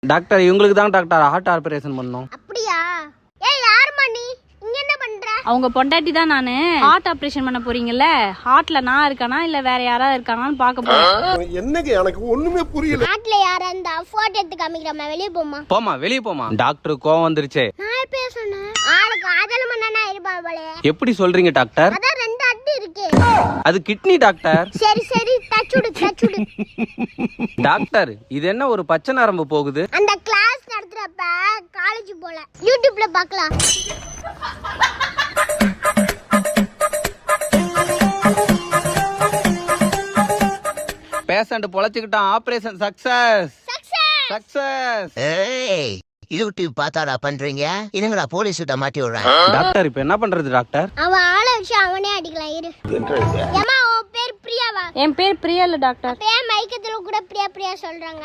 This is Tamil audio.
டாக்டர் இவங்களுக்கு தான் டாக்டர் ஹார்ட் ஆபரேஷன் பண்ணோம். அப்படியா? ஏய் யாரும்மா நீ? இங்க என்ன பண்ற? அவங்க பொண்டாட்டி தான் நானு. ஹார்ட் ஆபரேஷன் பண்ண போறீங்கல்ல, ஹார்ட்ல நான் இருக்கானா இல்ல வேற யாராவது இருக்காங்கன்னு பாக்க போறேன். என்னங்க எனக்கு ஒண்ணுமே புரியல. நாட்டுல யாரா இருந்தா போட்டோ எடுத்து காமிக்கிறமா, வெளிய போமா. போமா வெளிய போமா. டாக்டர் கோவம் வந்துருச்சே. நான் எப்ப சொன்னேன்? ஆளுக்கு ஆதல மண்ணனா இருப்பா போல. எப்படி சொல்றீங்க டாக்டர்? அதான் ரெண்டு அடி இருக்கு. அது கிட்னி டாக்டர். சரி சரி டச்சுடு. டாக்டர் இது என்ன ஒரு பச்சை நரம்பு போகுது? அந்த கிளாஸ் நடத்துறப்ப காலேஜ் போல யூடியூப்ல பார்க்கலாம். பேஷண்ட் பொழைச்சுக்கிட்டான். Operation success. சக்சஸ். ஏய் யூடியூப் பார்த்தாடா பண்றீங்க? இதுங்களா போலீஸ் கிட்ட மாட்டி விடுறேன். டாக்டர் இப்போ என்ன பண்றது டாக்டர்? அவன் ஆளை வச்சு அவனே அடிக்கலாம் இரு. ஏமா உன் பேர் பிரியாவா? என் பேர் பிரியா இல்ல டாக்டர். பேர் மைக்கத்துல கூட பிரியா சொல்றாங்க.